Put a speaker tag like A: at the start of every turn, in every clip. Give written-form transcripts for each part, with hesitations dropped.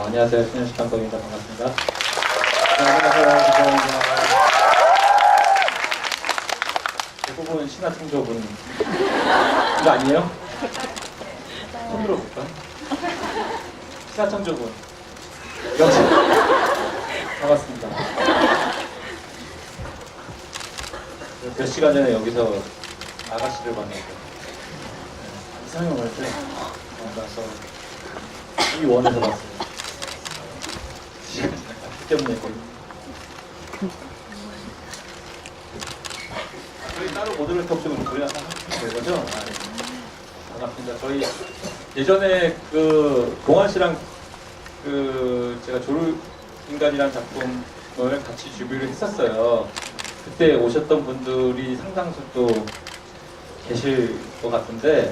A: 안녕하세요. 신현식감독입니다. 반갑습니다. 안녕하세요. 대부분 신화창조분 이거 아니에요? 손 들어볼까? 신화창조분 역시 반갑습니다. 몇 시간 전에 여기서 아가씨를 만났어요. 이상형 할때 만나서 이 원에서 봤어요. 때문에 저희 따로 모델토크로 돌려서 하는 거죠? 네. 반갑습니다. 저희 예전에 그 동환 씨랑 그 제가 조류인간이라는 작품을 같이 준비를 했었어요. 그때 오셨던 분들이 상당수 또 계실 것 같은데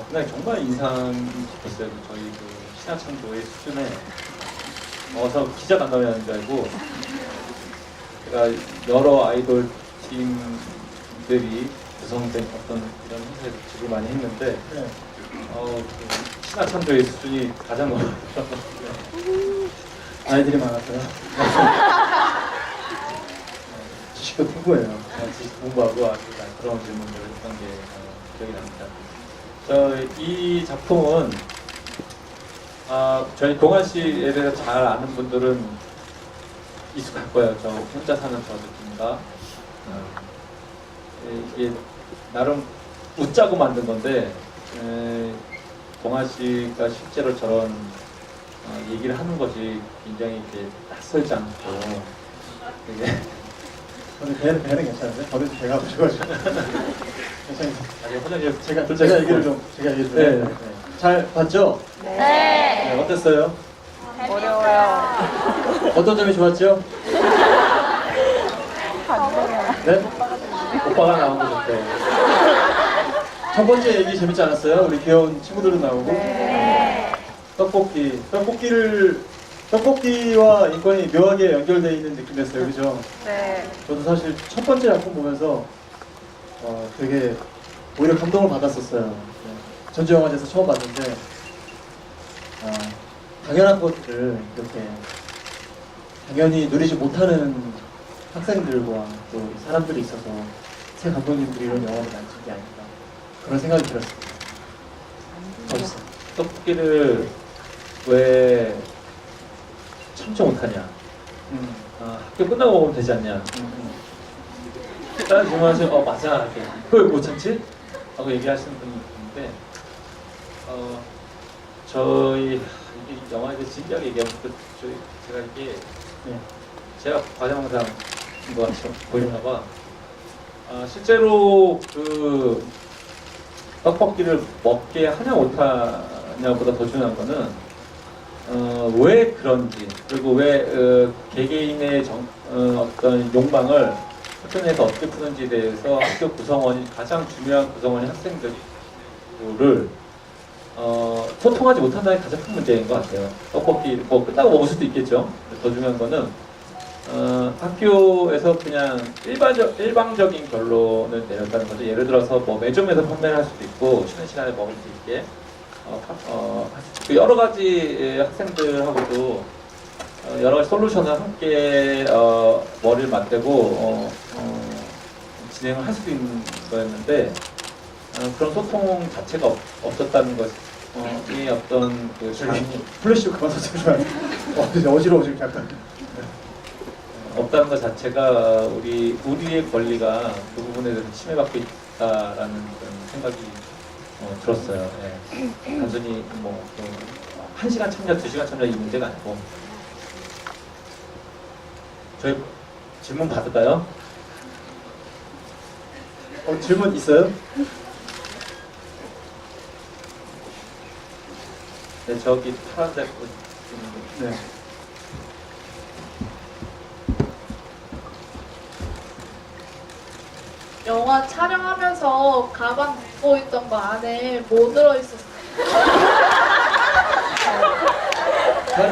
A: 그날 정말 인상 깊었어요. 저희 그 신화창조의 수준에 어서 기자 간담회하는 줄 알고 제가 여러 아이돌 팀들이 구성된 어떤 이런 행사에 지금 많이 했는데 그 신화창조의 수준이 가장 높았어요. 아이들이 많았어요. 지식도 풍부해요. 지식 공부하고 아주 날카로운 질문들을 했던 게 기억이 납니다. 이 작품은 저희 동환 씨에 대해서 잘 아는 분들은 익숙할 거예요. 저 혼자 사는 저 느낌과 이게 나름 웃자고 만든 건데 동환 씨가 실제로 저런 얘기를 하는 것이 굉장히 이렇게 낯설지 않고 되게
B: 저는 배는 괜찮은데? 저도 배가 부셔가지고 괜찮아요.
A: 아니 화장실
B: 제가 얘기를 좀
A: 네.
B: 잘 봤죠?
A: 네, 어땠어요?
C: 어려워요.
B: 어떤 점이 좋았죠? 네?
A: 오빠가 나온 거 좋대.
B: 첫 번째 얘기 재밌지 않았어요? 우리 귀여운 친구들도 나오고
C: 네.
B: 떡볶이와 인권이 묘하게 연결되어 있는 느낌이었어요. 그죠?
C: 네.
B: 저도 사실 첫 번째 작품 보면서 되게 오히려 감동을 받았었어요. 네. 전주영화제에서 처음 봤는데 당연한 것들을 이렇게 당연히 누리지 못하는 학생들과 또 사람들이 있어서 새 감독님들이 이런 영화를 만든 게 아닌가 그런 생각이 들었습니다. 멋있어요.
A: 떡볶이를 왜 참지 못하냐? 학교 끝나고 먹으면 되지 않냐? 다른 질문하시면 맞아. 그걸 못 참지? 하고 얘기하시는 분이 있는데 저희 이게 영화에 대해 진지하게 얘기하면 제가 이게 제가 과장상인 것 같이 보이나 봐. 실제로 그 떡볶이를 먹게 하냐 못하냐보다 더 중요한 거는 왜 그런지 그리고 왜 개개인의 어떤 욕망을 학교 내에서 어떻게 푸는지에 대해서 학교 구성원이 가장 중요한 구성원인 학생들을 소통하지 못한다는 게 가장 큰 문제인 것 같아요. 떡볶이 뭐 끝나고 먹을 수도 있겠죠. 더 중요한 거는 학교에서 그냥 일방적인 결론을 내렸다는 거죠. 예를 들어서 뭐 매점에서 판매를 할 수도 있고 쉬는 시간에 먹을 수 있게 그 여러 가지 학생들하고도 여러 가지 솔루션을 함께 머리를 맞대고 진행을 할 수 있는 거였는데 그런 소통 자체가 없었다는 것이 어떤 그
B: 플래시 그만 던져주면 어지러워 지금 약간.
A: 없다는 것 자체가 우리의 권리가 그 부분에 대해서 침해받고 있다라는 그런 생각이 들었어요. 예. 단순히 뭐 1시간 참여, 2시간 참여 이 문제가 아니고 저희 질문 받을까요?
B: 질문 있어요?
A: 네, 저기 파란색 옷 입는
B: 네.
D: 영화 촬영하면서 가방 묶고 있던 거 안에 뭐 들어있었어요?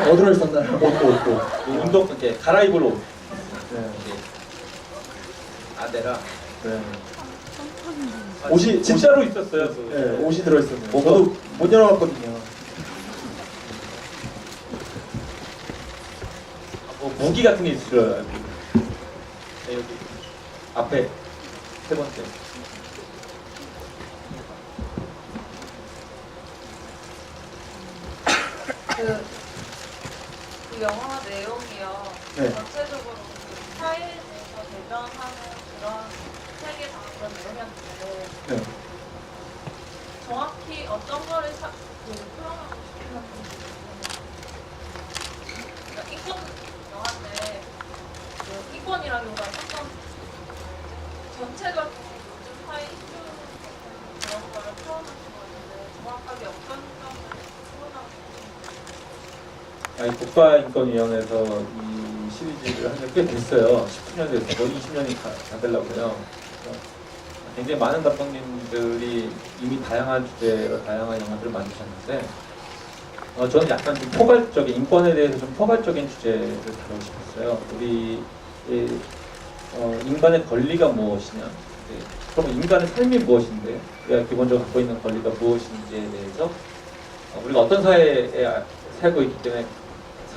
B: 뭐 들어있었나요?
A: 옷도 운동 이렇게 갈아입을 옷.
B: 네.
A: 아데라.
B: 네.
A: 옷이 진짜로 있었어요.
B: 네, 옷이 들어있었네요.
A: 뭐가?
B: 저도 못 열어봤거든요.
A: 뭐 무기 같은 게 있을 줄 알고. 네, 여기 앞에 세 번째.
C: 그 영화 내용이요.
B: 네.
C: 전체적으로 그 타인에서 대변하는 그런 세계상 그런 내용이었는데
A: 네.
C: 정확히 어떤 거를 표현하고 싶은지 그러니까 인권 영화인데 그 인권이라기보다 어떤 전체적인 요즘 사회 이슈 그런 거를 표현하신 것 같은데 정확하게 어떤 점을 표현하고
A: 아니, 국가인권위원회에서 이 시리즈를 한 지 꽤 됐어요. 19년 됐어요. 거의 20년이 다 되려고요. 굉장히 많은 감독님들이 이미 다양한 주제로 다양한 영화들을 만드셨는데 저는 약간 좀 포괄적인 인권에 대해서 좀 포괄적인 주제를 다루고 싶었어요. 우리 인간의 권리가 무엇이냐, 그럼 인간의 삶이 무엇인데 우리가 기본적으로 갖고 있는 권리가 무엇인지에 대해서 우리가 어떤 사회에 살고 있기 때문에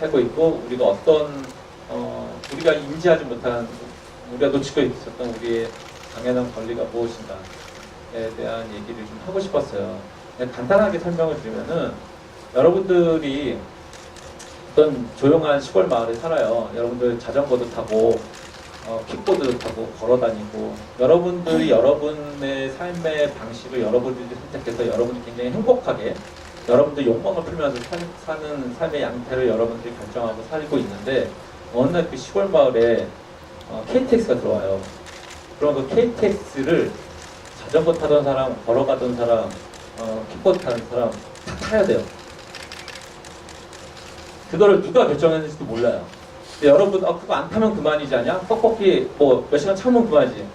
A: 살고 있고 우리가 어떤 우리가 인지하지 못한 우리가 놓치고 있었던 우리의 당연한 권리가 무엇인가에 대한 얘기를 좀 하고 싶었어요. 간단하게 설명을 드리면은 여러분들이 어떤 조용한 시골 마을에 살아요. 여러분들 자전거도 타고 킥보드도 타고 걸어다니고 여러분들이 여러분의 삶의 방식을 여러분들이 선택해서 여러분이 굉장히 행복하게 여러분들 욕망을 풀면서 사는 삶의 양태를 여러분들이 결정하고 살고 있는데 어느 날 그 시골 마을에 KTX가 들어와요. 그럼 그 KTX를 자전거 타던 사람, 걸어가던 사람, 킥보드 타는 사람 다 타야 돼요. 그거를 누가 결정했는지도 몰라요. 근데 여러분, 그거 안 타면 그만이지 않냐? 떡볶이 뭐 몇 시간 참으면 그만이지.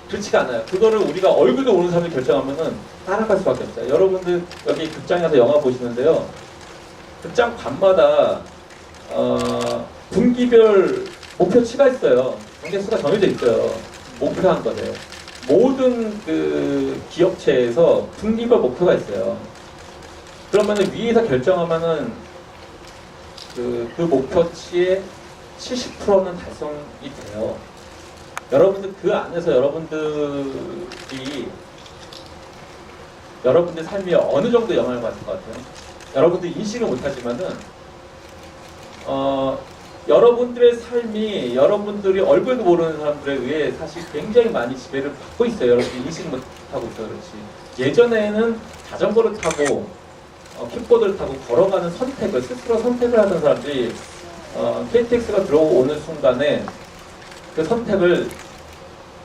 A: 그렇지가 않아요. 그거를 우리가 얼굴도 모르는 사람이 결정하면은 따라갈 수밖에 없어요. 여러분들 여기 극장에 가서 영화 보시는데요. 극장 밤마다 분기별 목표치가 있어요. 관객수가 정해져 있어요. 목표한 거예요. 모든 그 기업체에서 분기별 목표가 있어요. 그러면은 위에서 결정하면은 그 목표치의 70%는 달성이 돼요. 여러분들 그 안에서 여러분들이 여러분들 삶이 어느 정도 영향을 받을 것 같아요. 여러분들이 인식을 못하지만은 여러분들의 삶이 여러분들이 얼굴도 모르는 사람들에 의해 사실 굉장히 많이 지배를 받고 있어요. 여러분들이 인식 못하고 있어서 그렇지. 예전에는 자전거를 타고 킥보드를 타고 걸어가는 선택을 스스로 선택을 하던 사람들이 KTX가 들어오는 순간에 그 선택을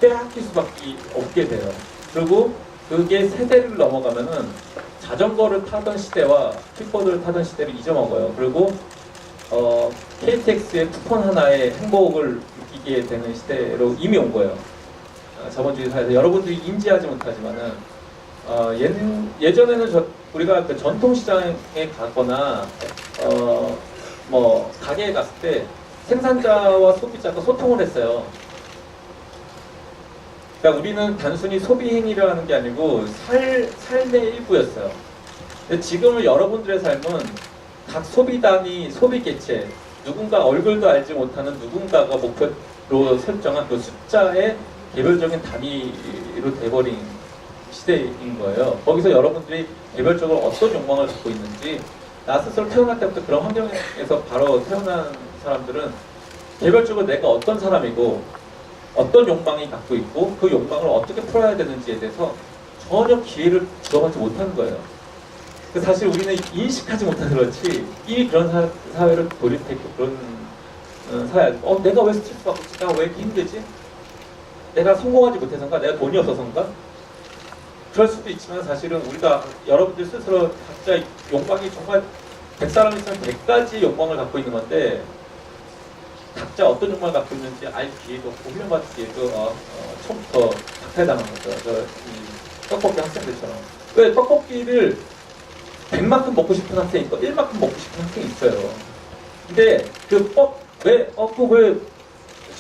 A: 빼앗길 수밖에 없게 돼요. 그리고 그게 세대를 넘어가면은 자전거를 타던 시대와 킥보드를 타던 시대를 잊어먹어요. 그리고 KTX의 쿠폰 하나에 행복을 느끼게 되는 시대로 이미 온 거예요. 자본주의 사회에서 여러분들이 인지하지 못하지만은 예전에는 우리가 그 전통시장에 가거나 뭐 가게에 갔을 때 생산자와 소비자가 소통을 했어요. 그러니까 우리는 단순히 소비 행위를 하는 게 아니고 삶의 일부였어요. 근데 지금은 여러분들의 삶은 각 소비단위, 소비 개체, 누군가 얼굴도 알지 못하는 누군가가 목표로 설정한 그 숫자의 개별적인 단위로 돼버린 시대인 거예요. 거기서 여러분들이 개별적으로 어떤 욕망을 갖고 있는지 나 스스로 태어날 때부터 그런 환경에서 바로 태어난 사람들은 개별적으로 내가 어떤 사람이고 어떤 욕망이 갖고 있고 그 욕망을 어떻게 풀어야 되는지에 대해서 전혀 기회를 주어받지 못하는 거예요. 사실 우리는 인식하지 못해서 그렇지 이미 그런 사회를 돌입했고 그런 사회 내가 왜 스트레스 받고 있지? 내가 왜 이렇게 힘들지? 내가 성공하지 못해서인가? 내가 돈이 없어서인가? 그럴 수도 있지만 사실은 우리가 여러분들 스스로 각자 욕망이 정말 100사람 있으면 100가지 욕망을 갖고 있는 건데 각자 어떤 욕망을 갖고 있는지 알 기회도 없고 훈련받을 기회도 처음부터 박탈당한 거죠. 이 떡볶이 학생들처럼. 왜 떡볶이를 100만큼 먹고 싶은 학생이 있고 1만큼 먹고 싶은 학생이 있어요. 근데 왜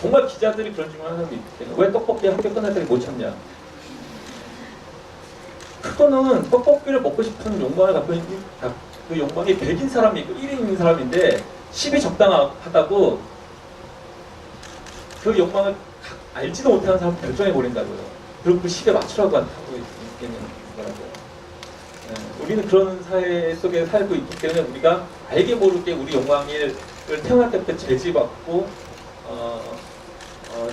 A: 정말 기자들이 그런 질문을 하는 게 있거든요. 왜 떡볶이 학교 끝날 때까지 못 참냐? 그거는 떡볶이를 먹고 싶은 욕망을 갖고 있는 그 욕망이 100인 사람이 있고 1인인 사람인데 10이 적당하다고 그 욕망을 알지도 못하는 사람 결정해 버린다고요. 그리고 그 10에 맞추라고 하고 있는 거라고요. 우리는 그런 사회 속에 살고 있기 때문에 우리가 알게 모르게 우리 욕망을 태어날 때부터 제지받고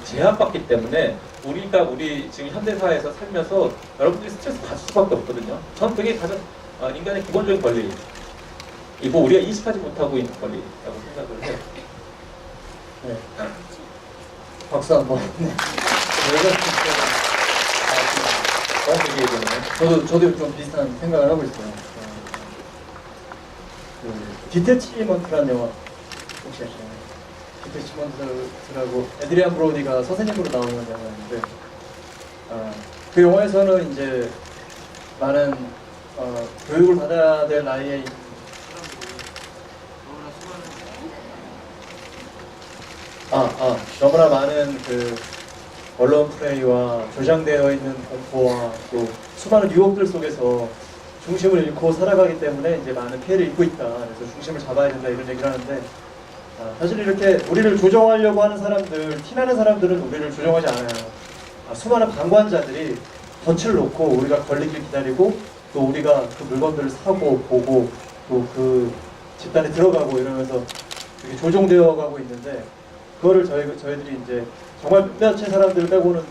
A: 제한받기 때문에 우리 지금 현대사회에서 살면서 여러분들이 스트레스 받을 수밖에 없거든요. 전 그게 가장 인간의 기본적인 권리이고 우리가 인식하지 못하고 있는 권리라고 생각을 해요.
B: 네. 박수 한번. 네. 저도 좀 비슷한 생각을 하고 있어요. 그 디태치먼트라는 영화 혹시 아시나요? 디태치먼트라고 에드리안 브로디가 선생님으로 나오는 영화인데 그 영화에서는 이제 많은 교육을 받아야 될 나이에 너무나 많은 그 언론 플레이와 조장되어 있는 공포와 또 수많은 유혹들 속에서 중심을 잃고 살아가기 때문에 이제 많은 피해를 입고 있다. 그래서 중심을 잡아야 된다 이런 얘기를 하는데 사실 이렇게 우리를 조종하려고 하는 사람들, 티나는 사람들은 우리를 조종하지 않아요. 수많은 방관자들이 덫을 놓고 우리가 걸리길 기다리고 또 우리가 그 물건들을 사고 보고 또 그 집단에 들어가고 이러면서 이렇게 조종되어 가고 있는데 그거를 저희들이 이제 정말 몇몇의 사람들 빼고는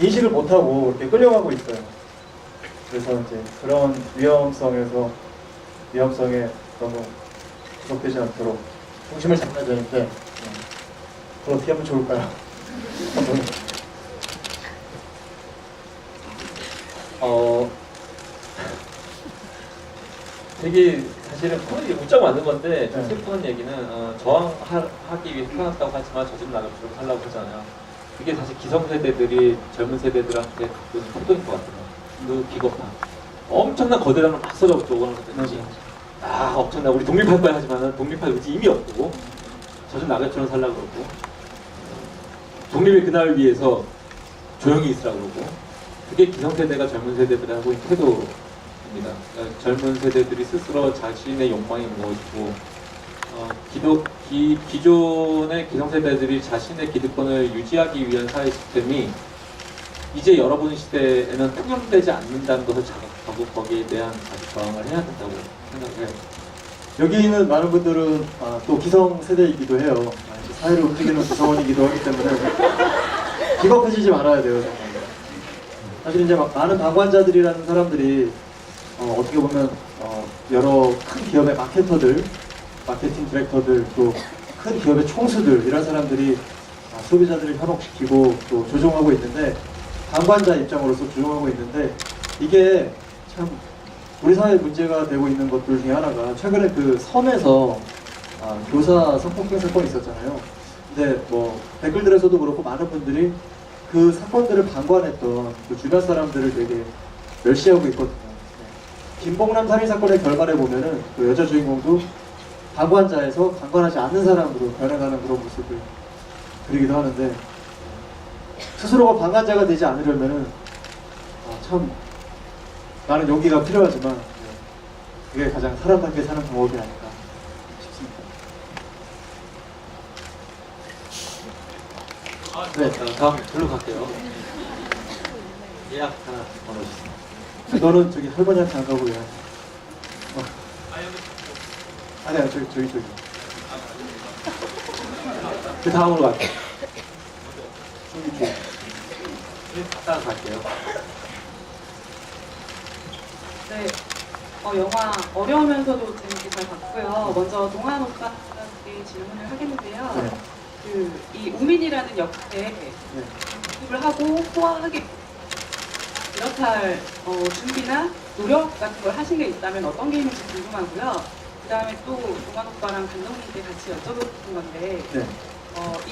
B: 인식을 못하고 이렇게 끌려가고 있어요. 그래서 이제 그런 위험성에 너무 구속되지 않도록 중심을 잡아야 되는데 그걸 어떻게 하면 좋을까요?
A: 되게 사실은 코미디 웃자고 만든 건데 좀
B: 네.
A: 슬픈 얘기는 저항하기 위해 태어났다고 하지만 저주는 나갈수록 하려고 하잖아요. 그게 사실 기성세대들이 젊은 세대들한테 갖고 있는 태도인 것 같아요. 그 비겁함. 엄청난 거대한 걸 막 써줬죠. 오는 것든지 엄청나 우리 독립할 거야 하지만은 독립할 의지 이미 없고 저주는 나갈처럼 살려고 그러고 독립의 그날을 위해서 조용히 있으라고 그러고 그게 기성세대가 젊은 세대들이 하고 있는 태도입니다. 젊은 세대들이 스스로 자신의 욕망이 무엇이고 기존의 기성세대들이 자신의 기득권을 유지하기 위한 사회 시스템이 이제 여러분 시대에는 통용되지 않는다는 것을 자각하고 거기에 대한 다시 저항을 해야 된다고 생각해요.
B: 여기 있는 많은 분들은 또 기성세대이기도 해요. 사회를 움직이는 구성원이기도 하기 때문에 기겁해지지 말아야 돼요. 사실 이제 많은 방관자들이라는 사람들이 어떻게 보면 여러 큰 기업의 마케터들, 마케팅 디렉터들, 또 큰 기업의 총수들 이런 사람들이 소비자들을 현혹시키고 또 조종하고 있는데 방관자 입장으로서 조종하고 있는데 이게 참 우리 사회에 문제가 되고 있는 것들 중에 하나가 최근에 그 섬에서 교사 성폭행 사건이 있었잖아요. 근데 뭐 댓글들에서도 그렇고 많은 분들이 그 사건들을 방관했던 그 주변 사람들을 되게 멸시하고 있거든요. 김봉남 살인 사건의 결말에 보면은 그 여자 주인공도 방관자에서 방관하지 않는 사람으로 변해가는 그런 모습을 그리기도 하는데 스스로가 방관자가 되지 않으려면은 참 많은 용기가 필요하지만 그게 가장 사람답게 사는 방법이 아닐까 싶습니다.
A: 네, 다음 글로 갈게요. 예약 하나 걸어주세요.
B: 너는 저기 할머니한테 안 가고 왜? 아니야 저기.
A: 그 다음으로 갈게요.
B: 저기 쪽.
A: 갔다가 갈게요.
C: 네, 영화 어려우면서도 재밌게 잘 봤고요. 먼저 동환 오빠께 질문을 하겠는데요.
B: 네.
C: 이 우민이라는 역할에 연습을 하고 소화하게 이렇게 할 준비나 노력 같은 걸 하신 게 있다면 어떤 게 있는지 궁금하고요. 그 다음에 또 동환 오빠랑 감독님께 같이 여쭤보고 싶은 건데
B: 네.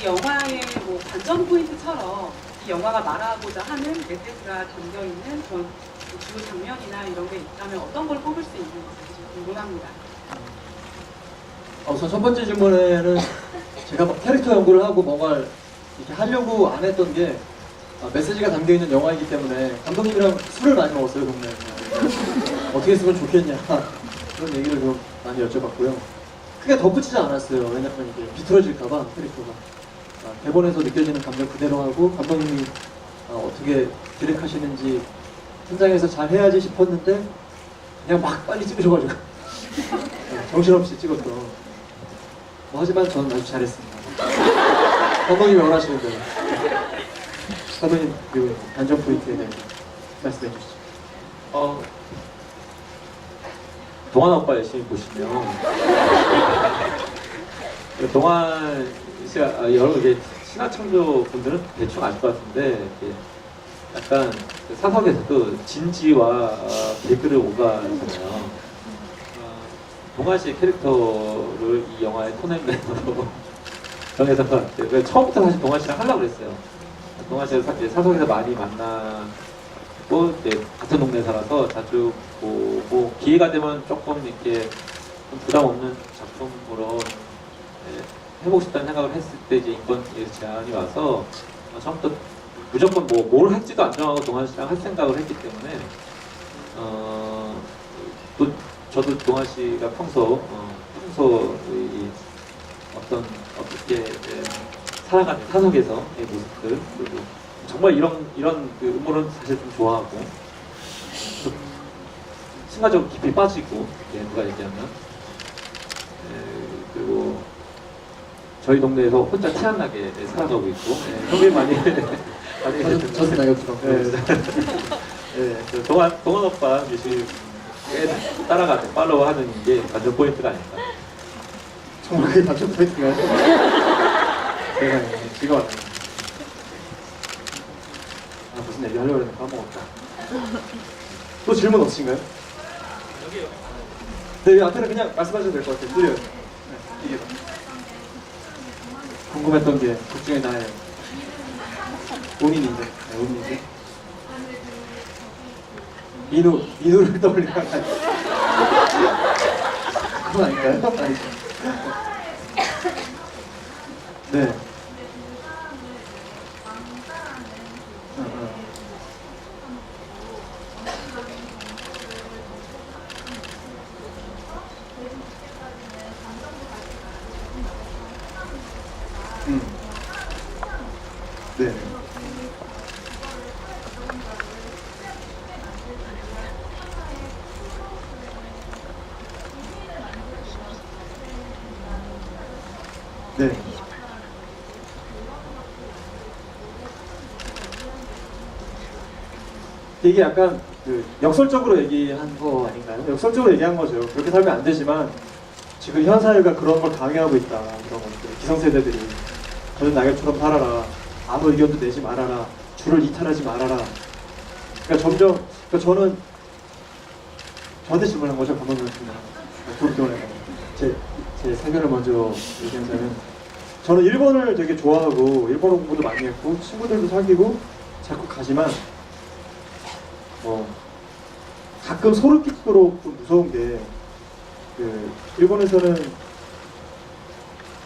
C: 이 영화의 뭐 관전 포인트처럼 이 영화가 말하고자 하는 메시지가 담겨있는 그런 주요 장면이나 이런 게 있다면 어떤 걸 뽑을 수 있는지 좀 궁금합니다.
B: 우선 첫 번째 질문에는 제가 막 캐릭터 연구를 하고 뭔가 이렇게 하려고 안 했던 게 메시지가 담겨있는 영화이기 때문에 감독님이랑 술을 많이 먹었어요, 동네에서. 어떻게 했으면 좋겠냐 그런 얘기를 좀 많이 여쭤봤고요. 크게 덧붙이지 않았어요. 왜냐면 이게 비틀어질까봐 캐릭터가 대본에서 느껴지는 감정 그대로 하고 감독님이 어떻게 디렉하시는지 현장에서 잘 해야지 싶었는데 그냥 막 빨리 찍으셔가지고 정신없이 찍었던. 뭐 하지만 저는 아주 잘했습니다. 감독님이 원하시는 대로. 감독님 그리고 단정 포인트에 대해서 말씀해 주시죠.
A: 동환 오빠 열심히 보시면 동환 씨가 여러분 이게 신화창조 분들은 대충 알 것 같은데 이렇게 약간 그 사석에서도 진지와 개그를 오가잖아요. 동환 씨의 캐릭터를 이 영화의 톤앤맨으로 정해서 같아요. 처음부터 사실 동환 씨랑 하려고 그랬어요. 동환 씨가 사석에서 많이 만나고 이제 같은 동네에 살아서 자주 보고 기회가 되면 조금 이렇게 좀 부담 없는 작품으로 해보고 싶다는 생각을 했을 때 이제 인권에서 제안이 와서 처음부터 무조건 뭘 할지도 안 정하고 동환 씨랑 할 생각을 했기 때문에 또 저도 동환 씨가 평소 이 어떻게 살아가는 사석에서의 모습들 그리고 정말 이런 그 음모는 사실 좀 좋아하고 좀 순간적으로 깊이 빠지고 누가 얘기하면 그리고 저희 동네에서 혼자 티 안 나게 살아가고 있고 형님 많이
B: 저도 나이가
A: 네, 동환 오빠 뮤직에 따라가는 팔로우하는 게 완전 포인트가 아닐까.
B: 정말 그게 단점 포인트가요? 세상에 지금 무슨 얘기 하려고 했는데 까먹었다. 또 질문 없으신가요?
A: 여기요.
B: 네, 앞에는 그냥 말씀하셔도 될 것 같아요. 느려요. 네, 이게 궁금했던 게 극 중에 나의 본인인데, 본인인데. 민우를 떠올리는 건 아니죠. 그건 아닌가요? 아니죠. 네. 네. 네. 이게 약간 그 역설적으로 얘기한 거 아닌가요? 역설적으로 얘기한 거죠. 그렇게 살면 안 되지만 지금 현 사회가 그런 걸 강요하고 있다. 그런 것들. 기성세대들이 저는 낙엽처럼 살아라. 아무 의견도 내지 말아라. 줄을 이탈하지 말아라. 그러니까 점점 저는 저한테 질문한 거죠. 감독님한테. 제 사견을 먼저 얘기하자면 저는 일본을 되게 좋아하고 일본어 공부도 많이 했고 친구들도 사귀고 자꾸 가지만 가끔 소름 끼치도록 좀 무서운 게 그 일본에서는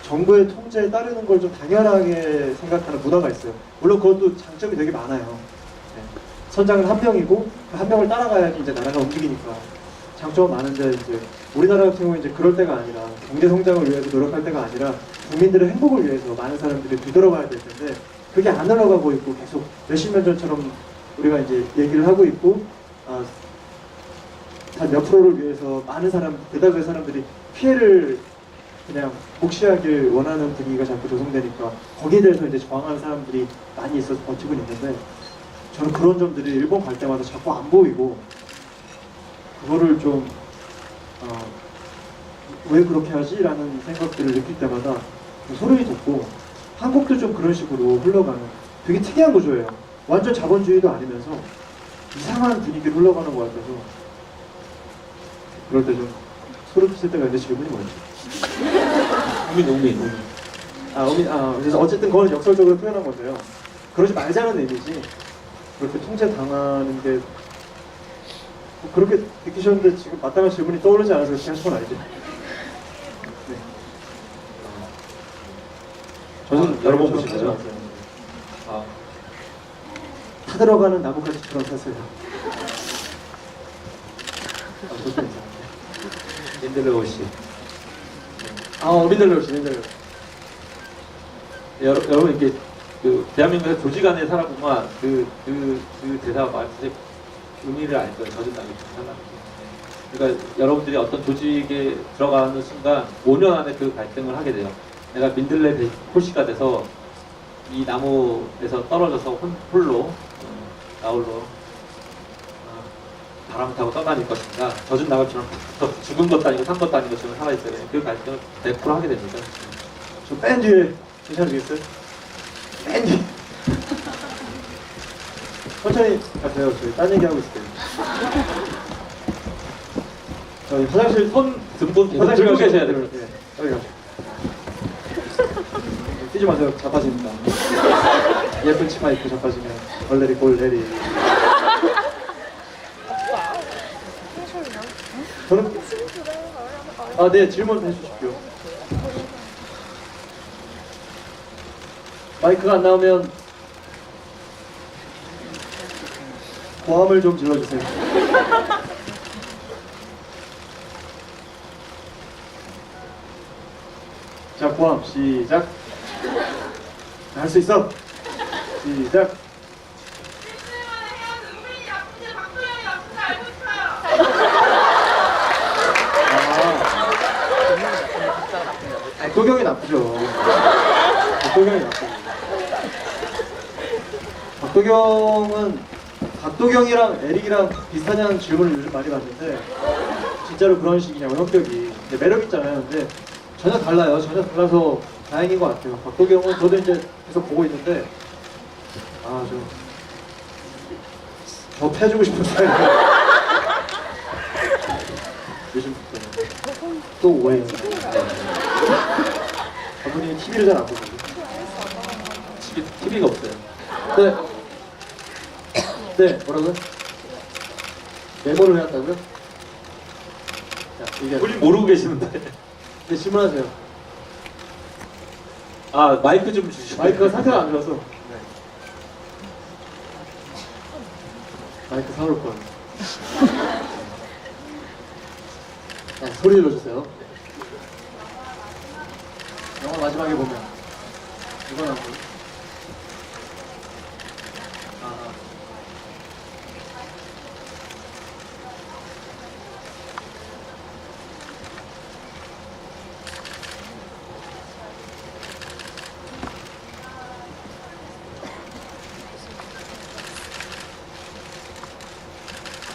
B: 정부의 통제에 따르는 걸 좀 당연하게 생각하는 문화가 있어요. 물론 그것도 장점이 되게 많아요. 네. 선장은 한 명이고 그 한 명을 따라가야지 이제 나라가 움직이니까 장점은 많은데 이제 우리나라 같은 경우는 이제 그럴 때가 아니라 경제 성장을 위해서 노력할 때가 아니라 국민들의 행복을 위해서 많은 사람들이 뒤돌아봐야 될 텐데 그게 안 흘러가고 있고 계속 몇십 년 전처럼 우리가 이제 얘기를 하고 있고 단 몇 프로를 위해서 많은 사람, 대다수의 사람들이 피해를 그냥 복시하길 원하는 분위기가 자꾸 조성되니까 거기에 대해서 이제 저항하는 사람들이 많이 있어서 버티고 있는데 저는 그런 점들이 일본 갈 때마다 자꾸 안 보이고 그거를 좀 왜 그렇게 하지? 라는 생각들을 느낄 때마다 소름이 돋고 한국도 좀 그런 식으로 흘러가는 되게 특이한 구조예요. 완전 자본주의도 아니면서 이상한 분위기로 흘러가는 것 같아서 그럴 때 좀 소름 끼칠 때가 있는데 질문이 뭐였지?
A: 우민.
B: 그래서 어쨌든 그건 역설적으로 표현한 건데요. 그러지 말자는 의미지 그렇게 통제당하는 게 그렇게 느끼셨는데 지금 마땅한 질문이 떠오르지 않아서 그렇게 하신 건 아니죠? 네. 저는
A: 여러 번 보시나요?
B: 타 들어가는 나뭇가지처럼 사세요.
A: 인들레 옷이
B: 우리들로 진행자로.
A: 여러분 이렇게 그 대한민국에서 조직 안에 살아보면 그 대사 말씀의 의미를 알 거예요. 젖은 낙이 좋잖아. 그러니까 여러분들이 어떤 조직에 들어가는 순간 5년 안에 그 갈등을 하게 돼요. 내가 민들레 호시가 돼서 이 나무에서 떨어져서 홀로 나홀로 바람 타고 떠다닐 것인가, 젖은 낙엽처럼 죽은 것도 아니고 산 것도 아닌 것처럼 살아있어야 되는 그 갈등을 100% 하게 됩니다.
B: 저 맨 뒤에 괜찮으시겠어요? 맨 뒤. 천천히 가세요. 저희 딴 얘기하고 있어요. 저희 화장실
A: 등분 계속
B: 화장실
A: 들고
B: 가셔야
A: 계셔야
B: 돼요.
A: 돼요.
B: 네, 여기 가세요. 뛰지 마세요. 자빠집니다. 예쁜 치마 입고 자빠지면 벌레리 골레리. 저는 네, 질문 해주십시오. 마이크가 안 나오면 고함을 좀 질러주세요. 자, 고함 시작. 할 수 있어. 시작. 박도경이 나쁘죠. 박도경이 나쁘죠. 박도경이랑 에릭이랑 비슷하냐는 질문을 요즘 많이 받는데 진짜로 그런 식이냐고 성격이. 근데 매력 있잖아요. 근데 전혀 달라요. 전혀 달라서 다행인 것 같아요. 박도경은 저도 이제 계속 보고 있는데 저 패주고 싶은 스타일이에요. 요즘부터는 또 오해해요. 저분이 TV를 잘 안 보거든요.
A: 집에 TV가 없어요.
B: 네, 뭐라고요? 메모를 해왔다고요? 자, 얘기하세요.
A: 우리 모르고 계시는데.
B: 네, 질문하세요.
A: 마이크 좀 주시죠.
B: 마이크가 상태가 안 좋아서. 마이크 사올 거예요. 소리 질러주세요. 영화 마지막에 보면 이건 안 보여.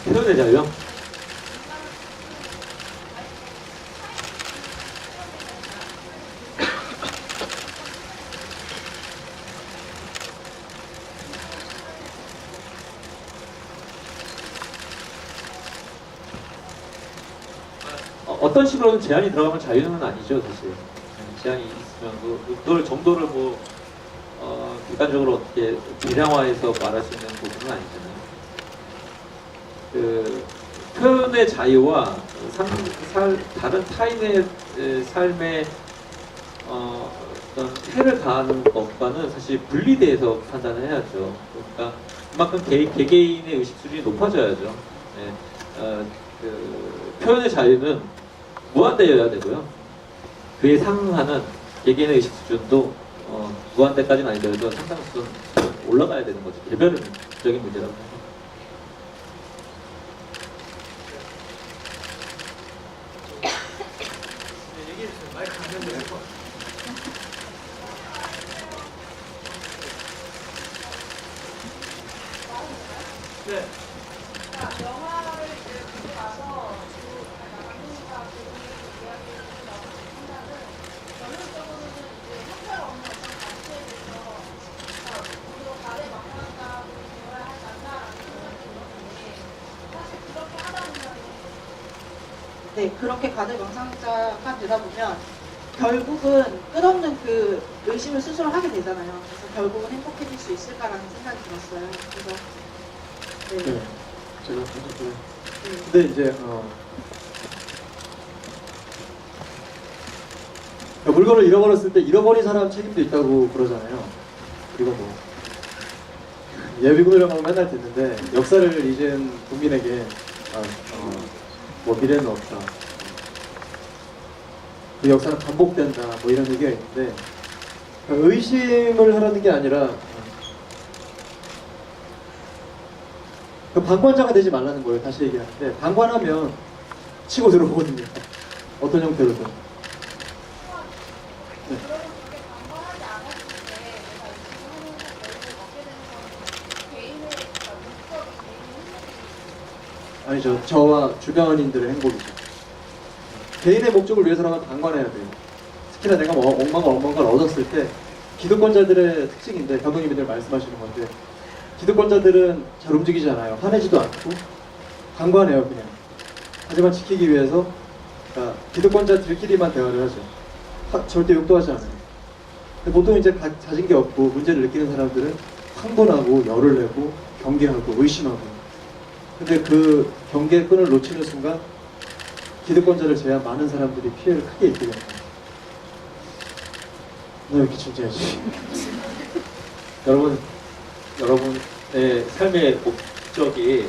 A: 표현의 자유요? 어떤 식으로든 제한이 들어가면 자유는 아니죠, 사실. 제한이 있으면 그걸 정도를 객관적으로 어떻게 대량화해서 말할 수 있는 부분은 아니잖아요. 그 표현의 자유와 다른 타인의 삶에 어떤 해를 가하는 것과는 사실 분리돼서 판단을 해야죠. 그러니까 그만큼 개개인의 의식 수준이 높아져야죠. 네. 그 표현의 자유는 무한대여야 되고요. 그에 상응하는 개개인의 의식 수준도 무한대까지는 아니더라도 상당 수준 올라가야 되는 거죠. 개별적인 문제라고 해요.
E: 네, 그렇게 가득 명상자가 되다 보면 결국은 끝없는 그 의심을 스스로 하게 되잖아요. 그래서 결국은 행복해질 수 있을까라는 생각이 들었어요. 그래서
B: 네, 제가 보셨고요.
E: 네.
B: 근데 이제 물건을 잃어버렸을 때 잃어버린 사람 책임도 있다고 그러잖아요. 그리고 예비군이라고 하면 맨날 듣는데 역사를 잊은 국민에게 미래는 없다. 그 역사는 반복된다 뭐 이런 얘기가 있는데 그러니까 의심을 하라는 게 아니라 그 방관자가 되지 말라는 거예요. 다시 얘기하는데 방관하면 치고 들어오거든요. 어떤 형태로든. 네.
D: 그러면 그게 방관하지 않았을 때 내가 의심을 하면서 결국 먹게 되는 거는 개인의 목적이 개인의
B: 아니죠. 저와 주변인들의 행복이죠. 개인의 목적을 위해서라면 방관해야 돼요. 특히나 내가 뭐 엉망을 얻었을 때 기득권자들의 특징인데 감독님이 늘 말씀하시는 건데 기득권자들은 잘 움직이지 않아요. 화내지도 않고 방관해요 그냥. 하지만 지키기 위해서 그러니까 기득권자들끼리만 대화를 하죠. 절대 욕도 하지 않아요. 근데 보통 이제 가진 게 없고 문제를 느끼는 사람들은 흥분하고 열을 내고 경계하고 의심하고 근데 그 경계의 끈을 놓치는 순간 기득권자를 제외한 많은 사람들이 피해를 크게 입게 됩니다. 너 이렇게 진지하지?
A: 여러분의 삶의 목적이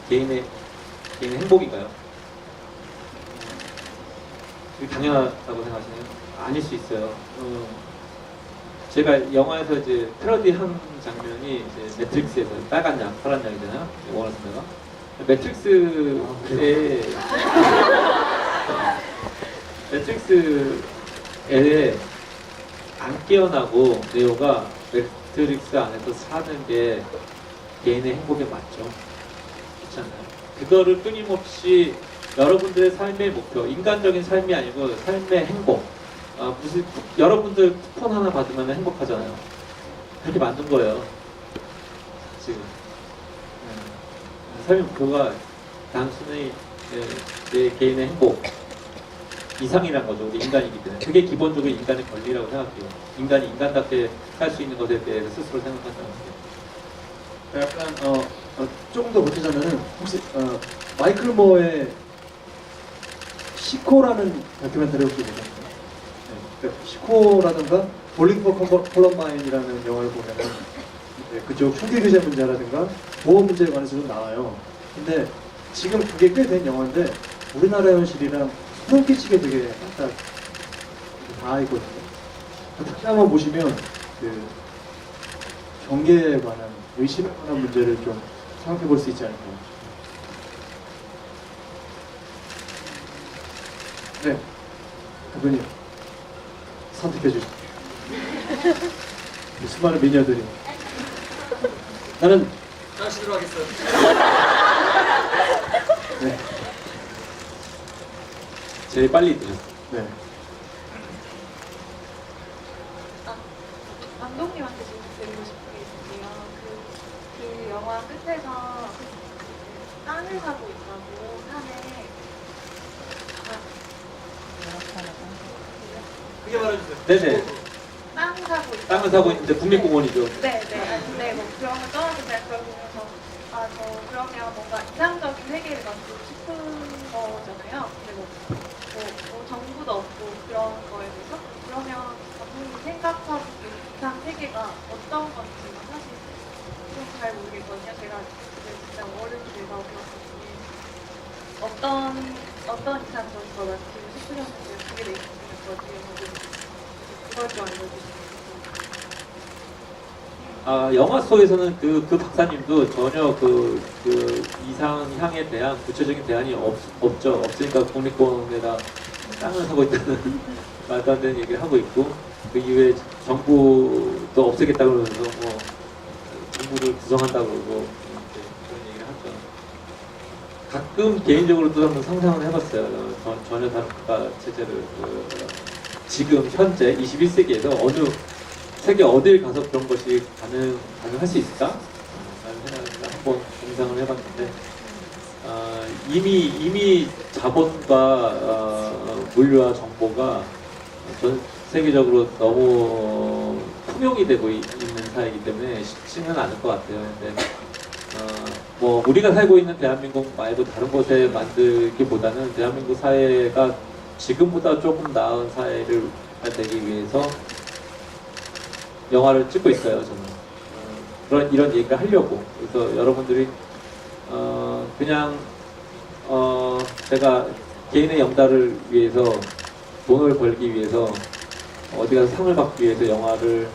A: 개인의 행복인가요? 그게 당연하다고 생각하시나요? 아닐 수 있어요. 제가 영화에서 이제 패러디한 장면이 이제 매트릭스에서 빨간 약, 파란 약이잖아요. 워너 선배가 매트릭스에 안 깨어나고 네오가 매트릭스 안에서 사는 게 개인의 행복에 맞죠. 그렇지 않나요? 그거를 끊임없이 여러분들의 삶의 목표, 인간적인 삶이 아니고 삶의 행복. 무슨 여러분들 쿠폰 하나 받으면 행복하잖아요. 그렇게 만든 거예요. 지금 삶의 목표가 단순히 내 개인의 행복 이상이란 거죠. 우리 인간이기 때문에 그게 기본적으로 인간의 권리라고 생각해요. 인간이 인간답게 살 수 있는 것에 대해서 스스로 생각한다는 게.
B: 약간 조금 더 보태자면은 혹시 마이클 모어의 시코라는 다큐멘터리 혹시 보셨나요? 네, 그러니까 시코라든가 볼링 포 콜럼바인이라는 영화를 보면은 그쪽 총기 규제 문제라든가 보험 문제에 관해서도 나와요. 근데 지금 그게 꽤 된 영화인데 우리나라 현실이랑 소름 끼치게 되게 딱 닿아 있거든요. 다시 한번 보시면 그 경계에 관한 의심에 관한 문제를 좀 생각해 볼 수 있지 않을까. 네, 그분이 선택해 주십시오. 수많은 미녀들이 나는
F: 당신으로 하겠어요.
B: 네,
A: 제일 빨리 드셨어요.
B: 네.
D: 감독님한테 좀 드리고 싶은 게 있는데요. 그 영화 끝에서 땅을 사고 있다고 산에
F: 크게 말해주세요.
A: 네네.
D: 땅 사고 있다.
A: 땅을 사고 있는데 국립공원이죠.
D: 네. 근데 뭐 그런 걸 떠나서 그냥 그걸 보면서 저 그러면 뭔가 이상적인 세계를 만들고 싶은 거잖아요. 근데 뭐 정부도 없고 그런 거에 대해서 그러면 감독님 생각하고 있는 이상 세계가 어떤 건지가 사실 좀 잘 모르겠거든요. 제가 진짜 어른이 돼서 어떤 이상적인 걸 만들고 싶으셨는지 그게 내 있으면 더 그걸 좀 알려주시면
A: 영화 속에서는 그 박사님도 전혀 그 이상향에 대한 구체적인 대안이 없죠. 없으니까 국립공원에다 땅을 사고 있다는 말도 안 되는 얘기를 하고 있고 그 이후에 정부도 없애겠다고 그러면서 뭐 정부를 구성한다고 그러고 그런 얘기를 하죠. 가끔 개인적으로도 한번 상상을 해봤어요. 전혀 다른 국가 체제를 지금 현재 21세기에서 어느 세계 어딜 가서 그런 것이 가능할 수 있을까? 라는 생각을 한번 공상을 해봤는데 이미 자본과 물류와 정보가 전 세계적으로 너무 통용이 되고 있는 사회이기 때문에 쉽지는 않을 것 같아요. 근데 뭐 우리가 살고 있는 대한민국 말고 다른 곳에 만들기보다는 대한민국 사회가 지금보다 조금 나은 사회를 되기 위해서 영화를 찍고 있어요. 저는 이런 얘기를 하려고. 그래서 여러분들이 그냥 제가 개인의 영달을 위해서 돈을 벌기 위해서 어디 가서 상을 받기 위해서 영화를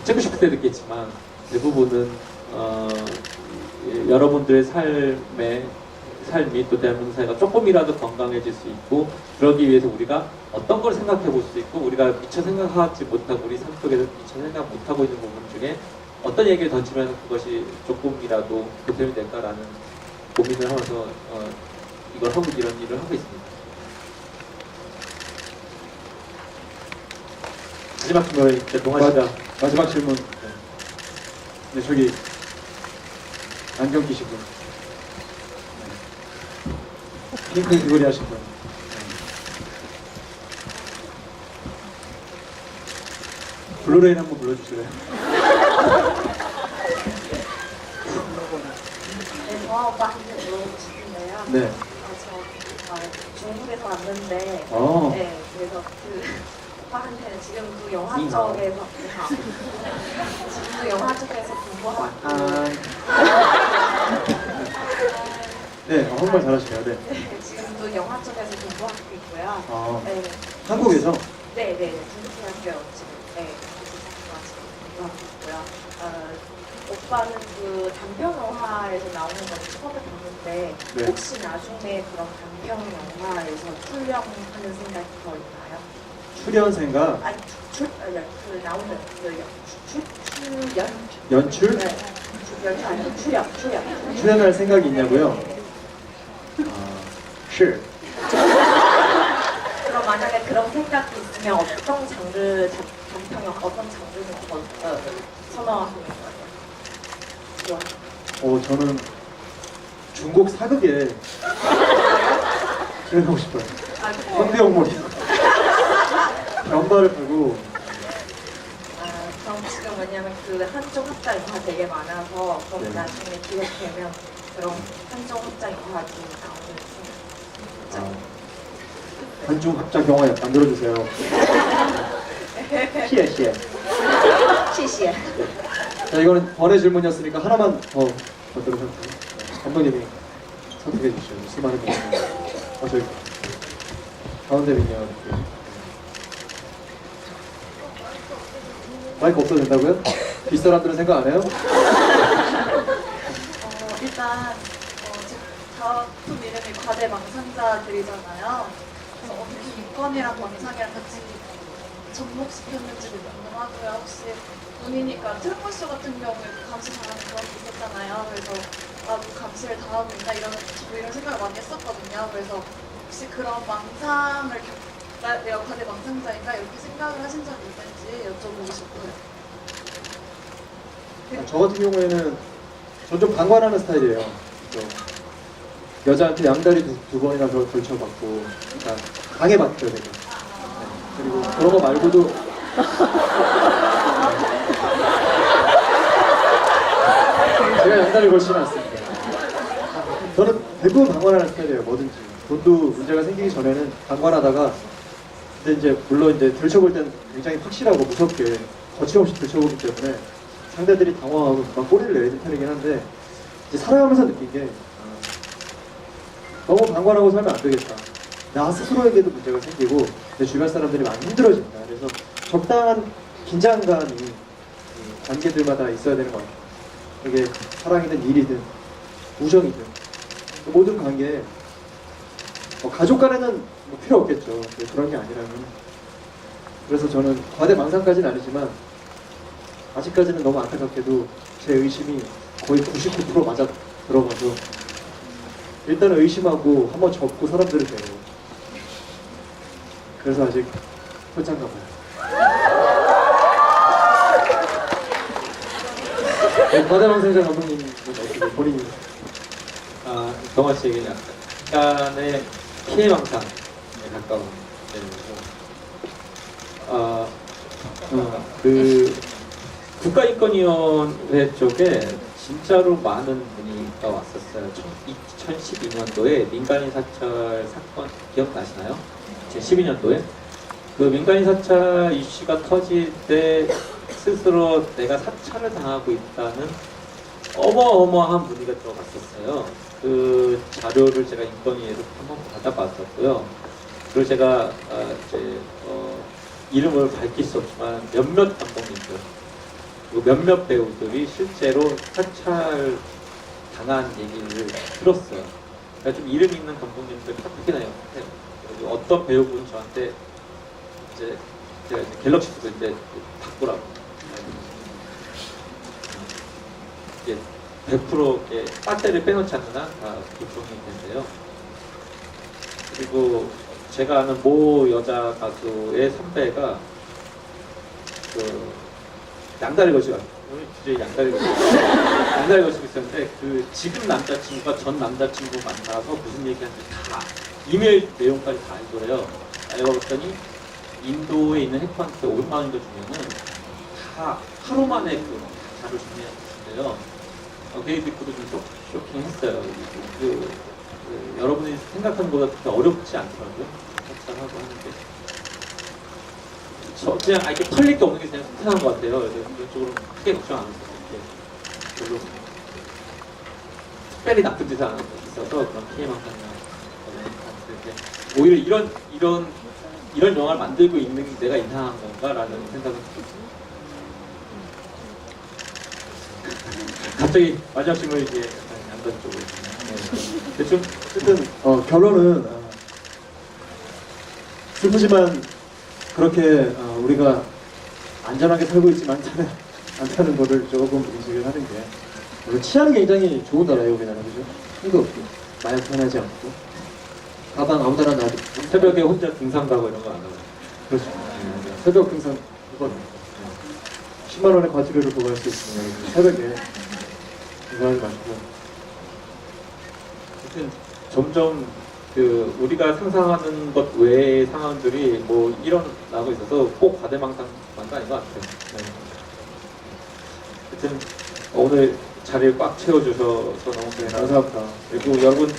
A: 찍고 싶을 때도 있겠지만 대부분은 여러분들의 삶이 또 대한민국 사회가 조금이라도 건강해질 수 있고 그러기 위해서 우리가 어떤 걸 생각해 볼 수 있고 우리가 미처 생각하지 못하고 우리 삶 속에서 미처 생각 못하고 있는 부분 중에 어떤 얘기를 던지면 그것이 조금이라도 보탬이 될까라는 고민을 하면서 이걸 하고 이런 일을 하고 있습니다. 마지막 질문 이제 동아시가
B: 마지막 질문. 네, 저기 안경 끼신 분. 핑크 귀걸이 하신 분. 블루레인 한번 불러주실래요?
G: 네, 저 오빠한테 물어보고 싶은데요.
B: 네.
G: 저 중국에서 왔는데,
B: 어.
G: 네, 그래서 그 오빠한테는 지금도 영화 쪽에서, 지금도 영화 쪽에서 공부하고,
B: 네, 한국말 잘하시네요. 네.
G: 지금도 영화 쪽에서 공부하고 있고요.
B: 아,
G: 네,
B: 한국에서?
G: 네, 중국대학교 지금, 네, 지금 공부하고 있고요. 오빠는 그 단편 영화에서 나오는 걸 처음에 봤는데
B: 네.
G: 혹시 나중에 그런 단편 영화에서 출연하는 생각이 더 있나요?
B: 출연 생각,
G: 아니 그 나오는 출연
B: 연출?
G: 네, 연출 아니고 출연
B: 출연할 생각이 있냐고요? 실.
G: 그럼 만약에 그런 생각이 있으면 어떤 장르 단편 영화 어떤 장르를 선호하시는 거예요?
B: 저는 중국 사극에 출연하고 싶어요. 현대용몰이 변발을 풀고.
G: 그럼 지금 왜냐면 그 한쪽 합작 영화 되게 많아서 그럼
B: 네.
G: 나중에 기획되면 그런 한쪽 합작 영화도 나오는
B: 한중 합작 영화 만들어주세요. 시에.
G: 시시해.
B: 자, 이거는 번외 질문이었으니까 하나만 더 받도록 할게요. 감독님이 선택해 주시죠. 수많은 분들. 저기 가운데 있네요. 이렇게. 마이크 없어도 된다고요? 뒷사람들은 생각 안 해요?
D: 일단 지금 작품 이름이 과대망상자들이잖아요. 그래서 어떻게 인권이랑 망상이랑 같이 접목시켰는지도 궁금하고요. 혹시 본인이니까 트루먼쇼 같은 경우에 감시 당하는 그런 게 있었잖아요. 그래서 나도 감시를 당하고 있나 이런 생각을 많이 했었거든요. 그래서 혹시 그런 망상을 내가 과대망상자인가 이렇게 생각을 하신 적이 있는지 여쭤보고 싶어요.
B: 저 같은 경우에는 전 좀 방관하는 스타일이에요. 여자한테 양다리 두 번이나 걸쳐받고, 그러니까 방해받죠, 내가. 네. 그리고 그런 거 말고도 제가 양다리 걸지는 않습니다. 저는 대부분 방관하는 스타일이에요, 뭐든지. 돈도 문제가 생기기 전에는 방관하다가, 근데 이제 물론 이제 들춰볼 땐 굉장히 확실하고 무섭게 거침없이 들춰보기 때문에 상대들이 당황하고 막 꼬리를 내리는 편이긴 한데, 이제 살아가면서 느낀 게 너무 방관하고 살면 안 되겠다. 나 스스로에게도 문제가 생기고 내 주변 사람들이 많이 힘들어진다. 그래서 적당한 긴장감이 이 관계들마다 있어야 되는 것 같아요. 이게 사랑이든 일이든 우정이든 모든 관계에 가족 간에는 뭐 필요 없겠죠. 그런 게 아니라면. 그래서 저는 과대망상까지는 아니지만 아직까지는 너무 안타깝게도 제 의심이 거의 99% 맞아 들어가서 일단은 의심하고 한번 접고 사람들을 대요. 그래서 아직 혼자인가 봐요. 네, 과대망상자 감독님은 어떻게 본인이?
A: 동아 씨에게 약간의 피해망상에 가까운 내용이고, 그 국가인권위원회 쪽에 진짜로 많은 문의가 왔었어요. 2012년도에 민간인 사찰 사건 기억나시나요? 2012년도에 그 민간인 사찰 이슈가 터질 때 스스로 내가 사찰을 당하고 있다는 어마어마한 문의가 들어갔었어요. 그 자료를 제가 인권위에서 한번 받아봤었고요. 그리고 제가 이름을 밝힐 수 없지만 몇몇 감독님들 그리고 몇몇 배우들이 실제로 사찰 당한 얘기를 들었어요. 그러니까 좀 이름 있는 감독님들 특히나 해요. 그리고 어떤 배우분은 저한테 이제 제가 이제 갤럭시 쓰고 이제 바꾸라고 이게 100% 이렇게 배터리를 빼놓지 않는 한 다 교통이 된대요. 그리고 제가 아는 모 여자 가수의 선배가 그 양다리 걸치고 주제 양다리 걸치고 있었는데 그 지금 남자친구가 전 남자친구 만나서 무슨 얘기하는지 다 이메일 내용까지 다 알더래요. 알고 봤더니 인도에 있는 해커한테 500만 원 정도 주면은 다 하루 만에 그 자료 정리했는데요. 걔 듣고도 좀 쇼킹했어요. 여러분이 생각하는 것보다 그렇게 어렵지 않더라고요. 하고 하는데 저 그냥 이렇게 털릴 게 없는 게 그냥 속상한 것 같아요. 그래서 그런 쪽으로 크게 걱정 안 했어요. 별로 특별히 나쁜 짓을 안 하고 있어서 그런 피해만 하면 오히려 이런 영화를 만들고 있는 내가 이상한 건가라는 생각은 들었어요. 갑자기 마지막 질문이 이제 양반 쪽으로. 네. 대충
B: 어쨌든 결론은 슬프지만 그렇게 우리가 안전하게 살고 있지만 않다는 것을 조금 인식을 하는 게 물론 치안이 굉장히 좋은 나라예요 우리나라 그죠? 힘도 없고 마약 편하지 않고 가방 아무데나 놔도
A: 새벽에 혼자 등산 가고 이런 거 안 하고.
B: 그렇죠. 새벽 등산 이건 10만 원의 과태료를 부과할 수 있으면 새벽에 이거 하지 마시고
A: 하여튼 점점 그 우리가 상상하는 것 외의 상황들이 뭐 일어나고 있어서 꼭 과대망상만도 아닌 것 같아요. 네. 하여튼 오늘 자리를 꽉 채워주셔서 너무
B: 감사합니다.
A: 그리고 여러분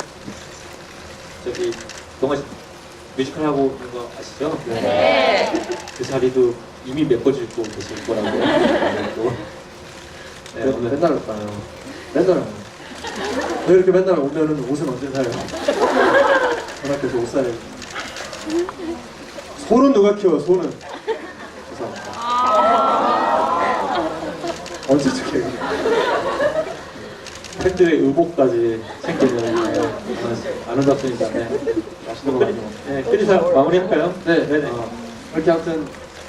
A: 저기 동아 씨 뮤지컬 하고 있는 거 아시죠? 네. 그 자리도 이미 메꿔주고 계실 거라고. 네, 오늘
B: 맨날 가요. 맨날 와요. 왜 이렇게 맨날 오면은 옷은 언제 사요? 전학교에서 옷 사요. 소는 누가 키워? 소는. 죄송합니다. 언제 저게?
A: 팬들의 의복까지 챙기는 아름답습니다. 네.
B: 맛있는 거 많이 먹어.
A: 네, 끝이사 마무리할까요?
B: 네,
A: 네네.
B: 이렇게 아무튼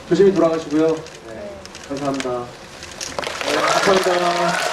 B: 조심히 돌아가시고요. 네, 감사합니다.
A: 감사합니다.